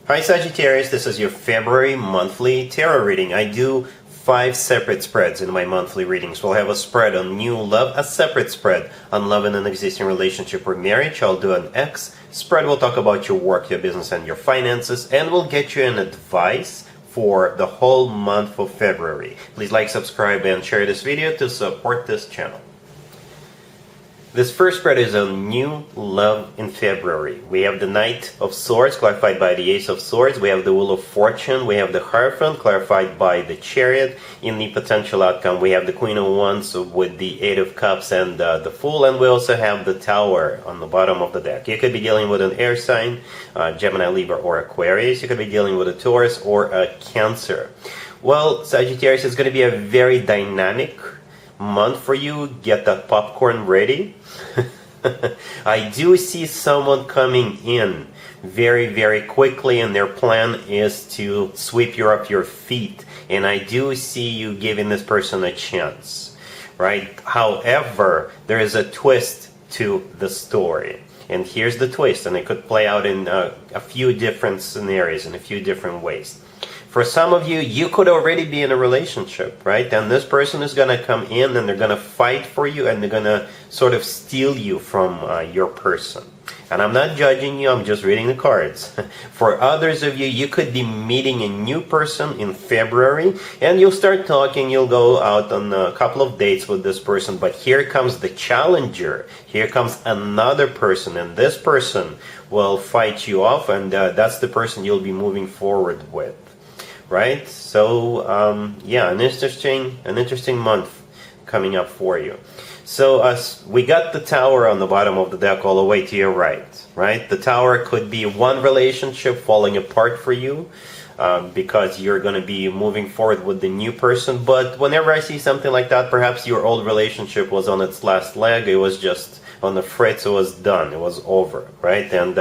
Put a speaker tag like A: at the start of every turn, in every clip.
A: Hi Sagittarius, this is your February monthly tarot reading. I do 5 separate spreads in my monthly readings. We'll have a spread on new love, a separate spread on love in an existing relationship or marriage. I'll do an X spread. We'll talk about your work, your business, and your finances, and we'll get you an advice for the whole month of February. Please like, subscribe, and share this video to support this channel. This first spread is on new love in February. We have the Knight of Swords, clarified by the Ace of Swords. We have the Wheel of Fortune. We have the Hierophant, clarified by the Chariot. In the potential outcome, we have the Queen of Wands with the Eight of Cups and the Fool. And we also have the Tower on the bottom of the deck. You could be dealing with an air sign, Gemini, Libra, or Aquarius. You could be dealing with a Taurus or a Cancer. Well, Sagittarius, is going to be a very dynamic month for you. Get that popcorn ready. I do see someone coming in very quickly, and their plan is to sweep you off your feet, and I do see you giving this person a chance, right? However, there is a twist to the story, and here's the twist, and it could play out in a few different scenarios, in a few different ways. For some of you, you could already be in a relationship, right? And this person is going to come in and they're going to fight for you, and they're going to sort of steal you from your person. And I'm not judging you, I'm just reading the cards. For others of you, you could be meeting a new person in February, and you'll start talking, you'll go out on a couple of dates with this person, but here comes the challenger. Here comes another person, and this person will fight you off, and that's the person you'll be moving forward with. Right? So yeah, an interesting month coming up for you. So we got the Tower on the bottom of the deck all the way to your right. The Tower could be one relationship falling apart for you because you're going to be moving forward with the new person. But whenever I see something like that, perhaps your old relationship was on its last leg. It was just on the fritz. It was done. It was over. Right? And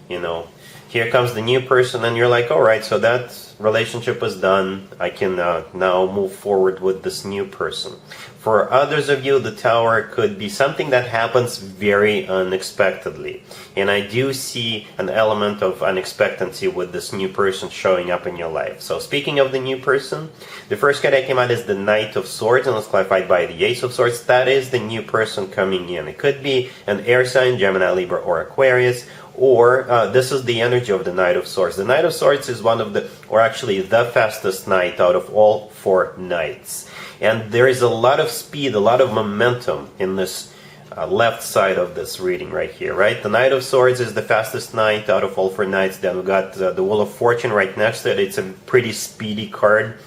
A: you know, here comes the new person, and you're like, all right, so that relationship is done. I can now move forward with this new person. For others of you, the Tower could be something that happens very unexpectedly. And I do see an element of unexpectancy with this new person showing up in your life. So speaking of the new person, the first card that came out is the Knight of Swords, and it's clarified by the Ace of Swords. That is the new person coming in. It could be an air sign, Gemini, Libra, or Aquarius, or this is the energy of the Knight of Swords. The Knight of Swords is one of the, or actually the fastest knight out of all 4 knights. And there is a lot of speed, a lot of momentum in this left side of this reading right here, right? The Knight of Swords is the fastest knight out of all 4 knights. Then we got the Wheel of Fortune right next to it. It's a pretty speedy card.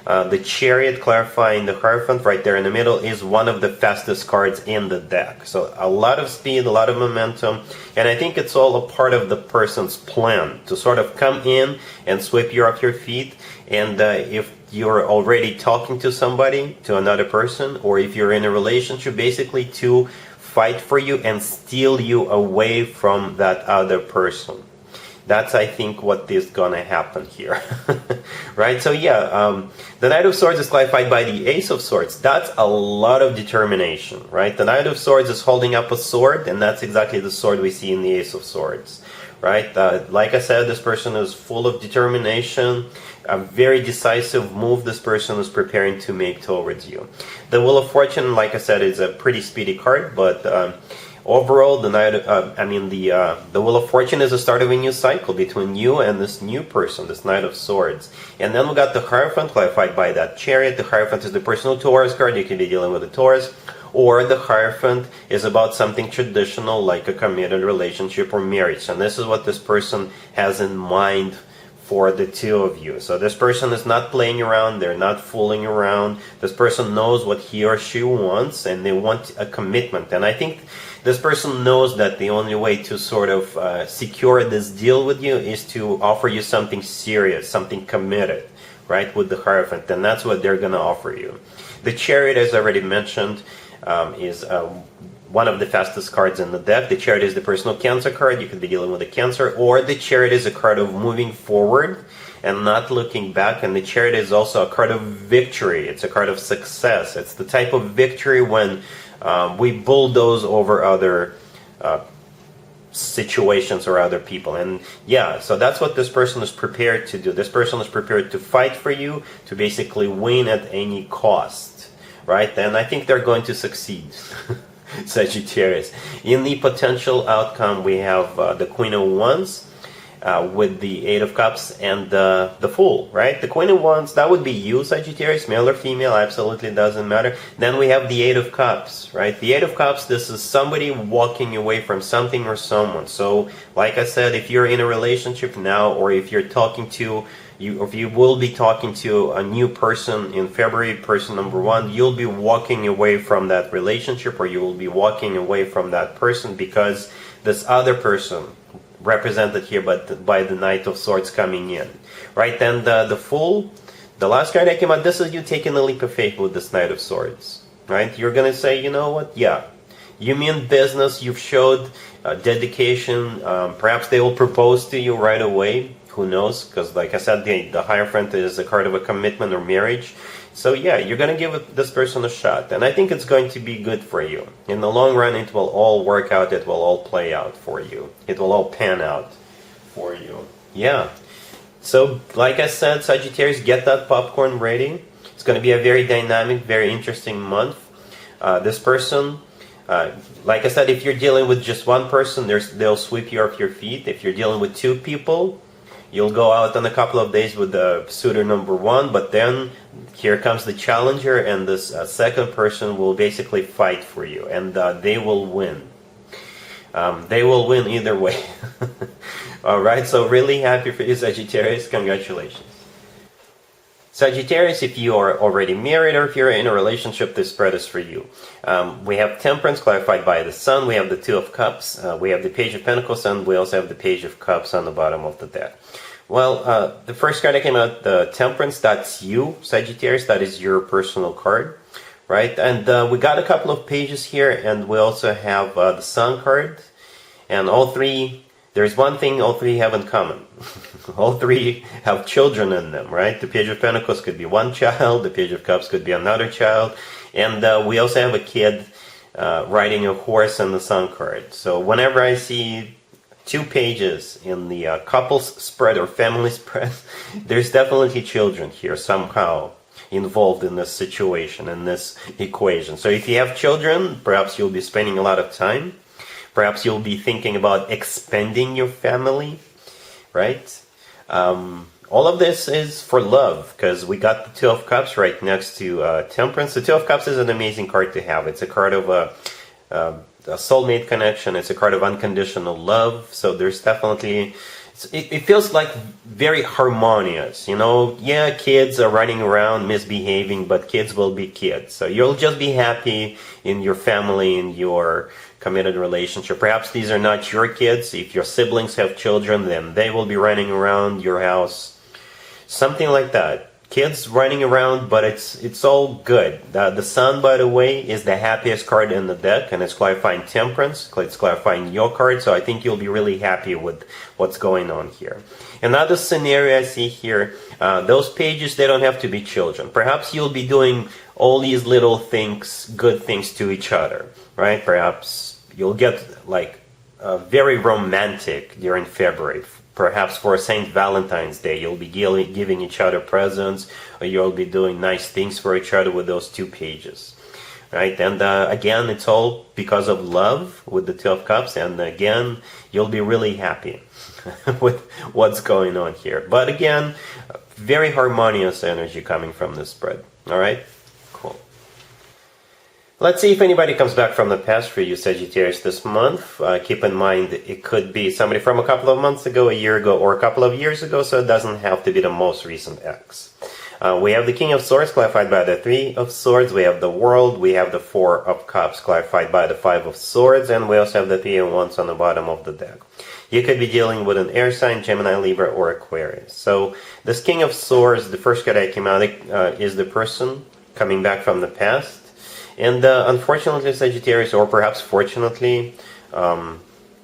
A: The Chariot, clarifying the Hierophant right there in the middle, is one of the fastest cards in the deck. So a lot of speed, a lot of momentum, and I think it's all a part of the person's plan to sort of come in and sweep you off your feet. And if you're already talking to somebody, to another person, or if you're in a relationship, basically to fight for you and steal you away from that other person. That's, I think, what is going to happen here. Right? So yeah, the Knight of Swords is clarified by the Ace of Swords. That's a lot of determination, right? The Knight of Swords is holding up a sword, and that's exactly the sword we see in the Ace of Swords. Right? Like I said, this person is full of determination. A very decisive move this person is preparing to make towards you. The Wheel of Fortune, like I said, is a pretty speedy card, but overall, the Wheel of Fortune is the start of a new cycle between you and this new person, this Knight of Swords. And then we got the Hierophant, clarified by that Chariot. The Hierophant is the personal Taurus card. You can be dealing with a Taurus. Or the Hierophant is about something traditional like a committed relationship or marriage. And this is what this person has in mind for the two of you. So this person is not playing around, they're not fooling around. This person knows what he or she wants, and they want a commitment. And I think this person knows that the only way to sort of secure this deal with you is to offer you something serious, something committed, right, with the Hierophant. And that's what they're going to offer you. The Chariot, as I already mentioned, is one of the fastest cards in the deck. The Chariot is the personal Cancer card. You could be dealing with a Cancer, or the Chariot is a card of moving forward and not looking back. And the Chariot is also a card of victory. It's a card of success. It's the type of victory when we bulldoze over other situations or other people. And yeah, so that's what this person is prepared to do. This person is prepared to fight for you, to basically win at any cost, right? And I think they're going to succeed. Sagittarius. In the potential outcome, we have the Queen of Wands with the Eight of Cups and the Fool, right? The Queen of Wands, that would be you, Sagittarius, male or female, absolutely doesn't matter. Then we have the Eight of Cups, right? The Eight of Cups, this is somebody walking away from something or someone. So, like I said, if you're in a relationship now, or if you're talking to you, if you will be talking to a new person in February, person number one, you'll be walking away from that relationship, or you will be walking away from that person because this other person, represented here but by the Knight of Swords coming in, right? And the Fool, the last card that came out, this is you taking a leap of faith with this Knight of Swords, right? You're gonna say, you know what, yeah, you mean business, you've showed dedication, perhaps they will propose to you right away, who knows, because like I said, the Hierophant is a card of a commitment or marriage. So yeah, you're going to give this person a shot, and I think it's going to be good for you. In the long run, it will all work out, it will all play out for you. It will all pan out for you. Yeah. So, like I said, Sagittarius, get that popcorn ready. It's going to be a very dynamic, very interesting month. This person, like I said, if you're dealing with just one person, they'll sweep you off your feet. If you're dealing with two people, you'll go out on a couple of days with the suitor number one, but then here comes the challenger, and this second person will basically fight for you, and they will win. They will win either way. Alright, so really happy for you, Sagittarius. Congratulations. Sagittarius, if you are already married or if you're in a relationship, this spread is for you. We have Temperance clarified by the Sun. We have the Two of Cups. We have the Page of Pentacles, and we also have the Page of Cups on the bottom of the deck. Well, the first card that came out, the Temperance, that's you, Sagittarius. That is your personal card, right? And we got a couple of pages here, and we also have the Sun card. And all three, there's one thing all three have in common. All three have children in them, right? The Page of Pentacles could be one child, the Page of Cups could be another child, and we also have a kid riding a horse in the Sun card. So whenever I see two pages in the couples spread or family spread, there's definitely children here somehow involved in this situation, in this equation. So if you have children, perhaps you'll be spending a lot of time. Perhaps you'll be thinking about expanding your family, right? All of this is for love, because we got the Two of Cups right next to Temperance. The Two of Cups is an amazing card to have. It's a card of a soulmate connection. It's a card of unconditional love. So there's definitely, it feels like very harmonious. You know, yeah, kids are running around misbehaving, but kids will be kids. So you'll just be happy in your family, in your committed relationship. Perhaps these are not your kids. If your siblings have children, then they will be running around your house. Something like that. Kids running around, but it's all good. The Sun, by the way, is the happiest card in the deck, and it's clarifying Temperance. It's clarifying your card, so I think you'll be really happy with what's going on here. Another scenario I see here, those pages, they don't have to be children. Perhaps you'll be doing all these little things, good things to each other, right? Perhaps you'll get like very romantic during February. Perhaps for St. Valentine's Day, you'll be giving each other presents, or you'll be doing nice things for each other with those two pages, right? And again, it's all because of love with the Two of Cups, and again, you'll be really happy with what's going on here. But again, very harmonious energy coming from this spread, all right? Cool. Let's see if anybody comes back from the past for you, Sagittarius, this month. Keep in mind, it could be somebody from a couple of months ago, a year ago, or a couple of years ago, so it doesn't have to be the most recent ex. We have the King of Swords clarified by the Three of Swords. We have the World. We have the Four of Cups clarified by the Five of Swords. And we also have the Three of Wands on the bottom of the deck. You could be dealing with an air sign, Gemini, Libra, or Aquarius. So this King of Swords, the first card that came out, is the person coming back from the past. And unfortunately, Sagittarius, or perhaps fortunately,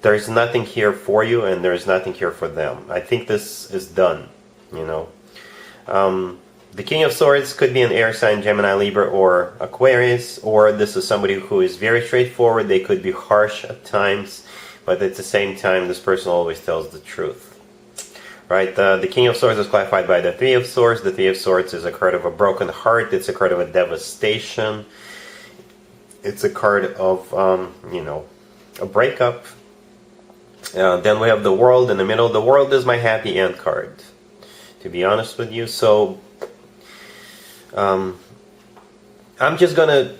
A: there's nothing here for you and there's nothing here for them. I think this is done, you know. The King of Swords could be an air sign, Gemini, Libra, or Aquarius, or this is somebody who is very straightforward. They could be harsh at times, but at the same time, this person always tells the truth. Right, the King of Swords is clarified by the Three of Swords. The Three of Swords is a card of a broken heart. It's a card of a devastation. It's a card of, a breakup. Then we have the World in the middle. The World is my happy end card, to be honest with you. So, I'm just gonna,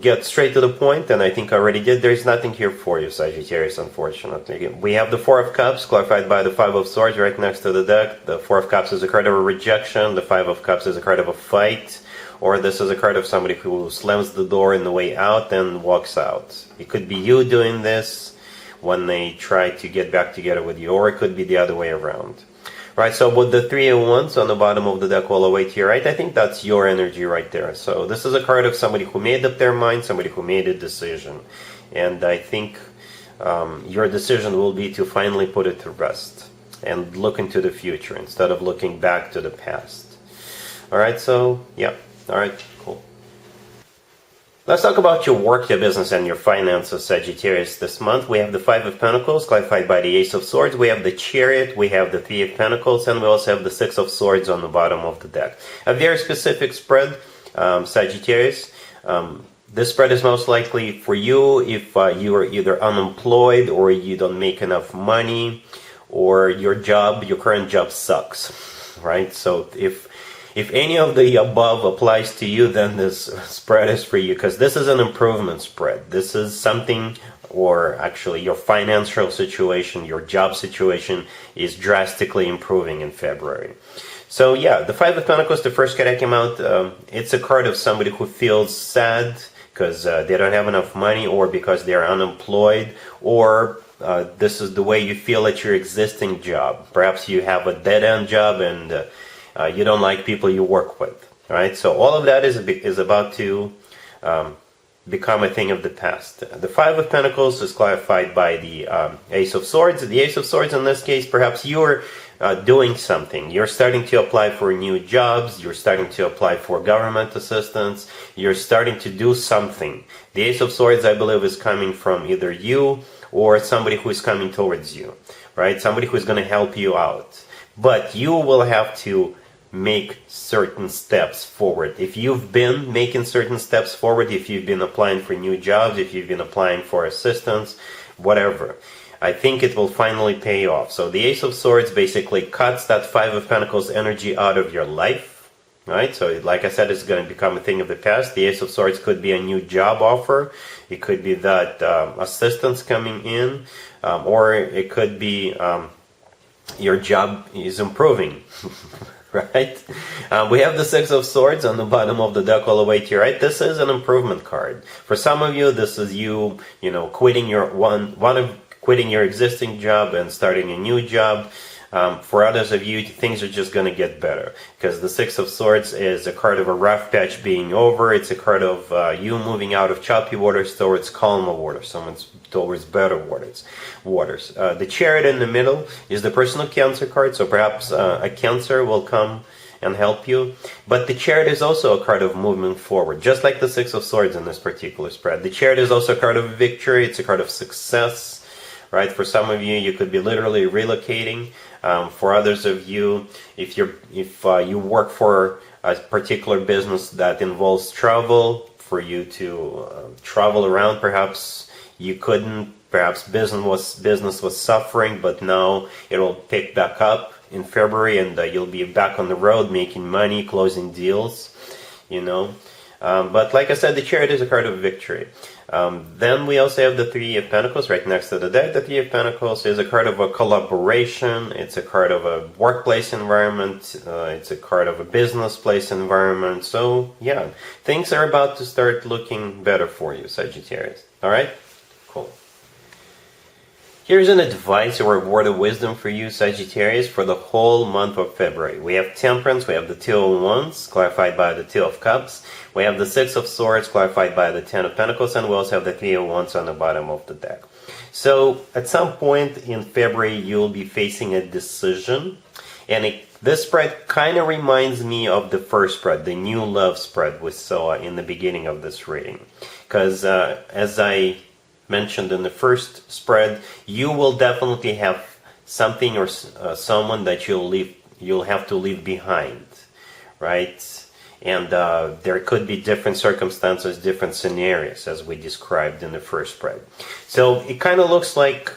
A: get straight to the point, and I think I already did. There's nothing here for you, Sagittarius, unfortunately. We have the Four of Cups, clarified by the Five of Swords, right next to the deck. The Four of Cups is a card of a rejection. The Five of Cups is a card of a fight. Or this is a card of somebody who slams the door in the way out and walks out. It could be you doing this when they try to get back together with you, or it could be the other way around. Right, so with the Three of Wands on the bottom of the deck all the way to your right, I think that's your energy right there. So this is a card of somebody who made up their mind, somebody who made a decision. And I think your decision will be to finally put it to rest and look into the future instead of looking back to the past. Alright, so, yeah. Alright, cool. Let's talk about your work, your business, and your finances, Sagittarius. This month we have the Five of Pentacles, clarified by the Ace of Swords. We have the Chariot, we have the Three of Pentacles, and we also have the Six of Swords on the bottom of the deck. A very specific spread, Sagittarius. This spread is most likely for you if you are either unemployed or you don't make enough money, or your current job sucks, right? So if any of the above applies to you, then this spread is for you, because this is an improvement spread. This is something, or actually your financial situation, your job situation is drastically improving in February. So yeah, the Five of Pentacles, the first card that came out, it's a card of somebody who feels sad because they don't have enough money, or because they're unemployed, or this is the way you feel at your existing job. Perhaps you have a dead-end job and you don't like people you work with, right? So all of that is about to become a thing of the past. The Five of Pentacles is clarified by the Ace of Swords. The Ace of Swords in this case, perhaps you're doing something. You're starting to apply for new jobs. You're starting to apply for government assistance. You're starting to do something. The Ace of Swords, I believe, is coming from either you or somebody who is coming towards you, right? Somebody who is going to help you out. But you will have to make certain steps forward. If you've been making certain steps forward, if you've been applying for new jobs, if you've been applying for assistance, whatever, I think it will finally pay off. So the Ace of Swords basically cuts that Five of Pentacles energy out of your life, right? So like I said, it's going to become a thing of the past. The Ace of Swords could be a new job offer. It could be that assistance coming in, or it could be your job is improving. Right? We have the Six of Swords on the bottom of the deck all the way to your right. This is an improvement card. For some of you, this is you quitting quitting your existing job and starting a new job. For others of you, things are just going to get better, because the Six of Swords is a card of a rough patch being over. It's a card of you moving out of choppy waters towards calmer waters, towards better waters. The Chariot in the middle is the personal Cancer card, so perhaps a Cancer will come and help you. But the Chariot is also a card of moving forward, just like the Six of Swords in this particular spread. The Chariot is also a card of victory. It's a card of success. Right? For some of you, you could be literally relocating. For others of you, if you work for a particular business that involves travel, for you to travel around, perhaps you couldn't. Perhaps business was suffering, but now it'll pick back up in February, and you'll be back on the road making money, closing deals. But like I said, the Chariot is a card of victory. Then we also have the Three of Pentacles right next to the deck. The Three of Pentacles is a card of a collaboration. It's a card of a workplace environment. It's a card of a business place environment. So yeah, things are about to start looking better for you, Sagittarius. All right? Cool. Here's an advice or a word of wisdom for you, Sagittarius, for the whole month of February. We have Temperance, we have the Two of Wands, clarified by the Two of Cups. We have the Six of Swords, clarified by the Ten of Pentacles, and we also have the Three of Wands on the bottom of the deck. So, at some point in February, you'll be facing a decision, and this spread kind of reminds me of the first spread, the new love spread we saw in the beginning of this reading. Because as I mentioned in the first spread, you will definitely have something or someone that you'll have to leave behind, right? And there could be different circumstances, different scenarios, as we described in the first spread. So it kind of looks like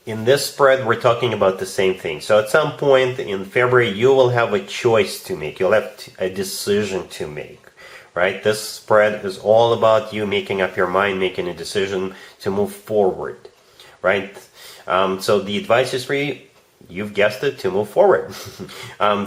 A: in this spread we're talking about the same thing. So at some point in February you will have a choice to make. You'll have a decision to make, right? This spread is all about you making up your mind, making a decision to move forward, right? So the advice is for you, you've guessed it, to move forward.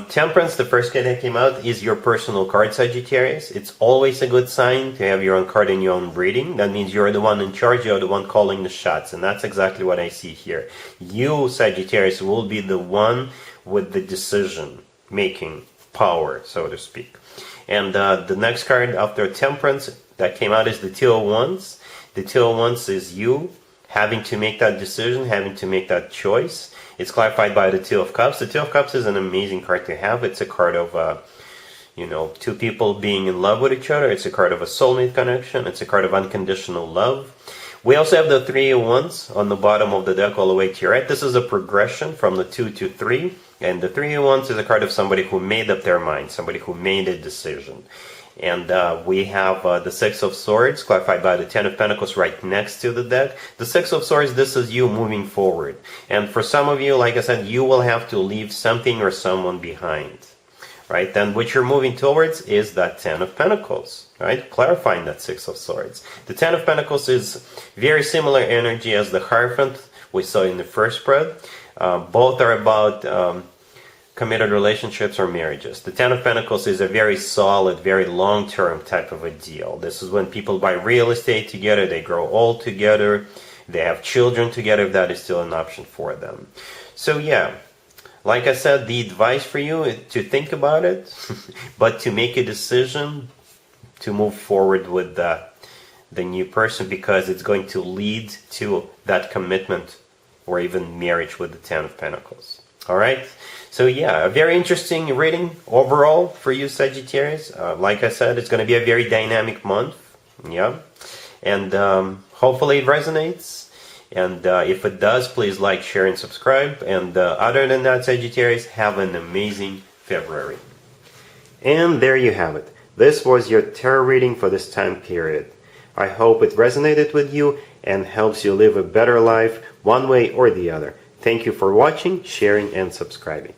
A: Temperance, the first card that came out, is your personal card, Sagittarius. It's always a good sign to have your own card in your own reading. That means you're the one in charge, you're the one calling the shots, and that's exactly what I see here. You, Sagittarius, will be the one with the decision-making power, so to speak. And the next card after Temperance that came out is the Two of Wands. The Two of Wands is you having to make that decision, having to make that choice. It's clarified by the Two of Cups. The Two of Cups is an amazing card to have. It's a card of, two people being in love with each other. It's a card of a soulmate connection. It's a card of unconditional love. We also have the Three of Wands on the bottom of the deck all the way to your right. This is a progression from the 2 to 3. And the Three of Wands is a card of somebody who made up their mind, somebody who made a decision. And we have the Six of Swords, clarified by the Ten of Pentacles right next to the deck. The Six of Swords, this is you moving forward. And for some of you, like I said, you will have to leave something or someone behind, right? Then what you're moving towards is that Ten of Pentacles, right? Clarifying that Six of Swords. The Ten of Pentacles is very similar energy as the Hierophant we saw in the first spread. Both are about committed relationships or marriages. The Ten of Pentacles is a very solid, very long-term type of a deal. This is when people buy real estate together, they grow old together, they have children together, if that is still an option for them. So yeah, like I said, the advice for you is to think about it, but to make a decision to move forward with the new person, because it's going to lead to that commitment or even marriage with the Ten of Pentacles. All right? So yeah, a very interesting reading overall for you, Sagittarius. Like I said, it's going to be a very dynamic month. Yeah. And hopefully it resonates. And if it does, please like, share, and subscribe. And other than that, Sagittarius, have an amazing February. And there you have it. This was your tarot reading for this time period. I hope it resonated with you and helps you live a better life one way or the other. Thank you for watching, sharing, and subscribing.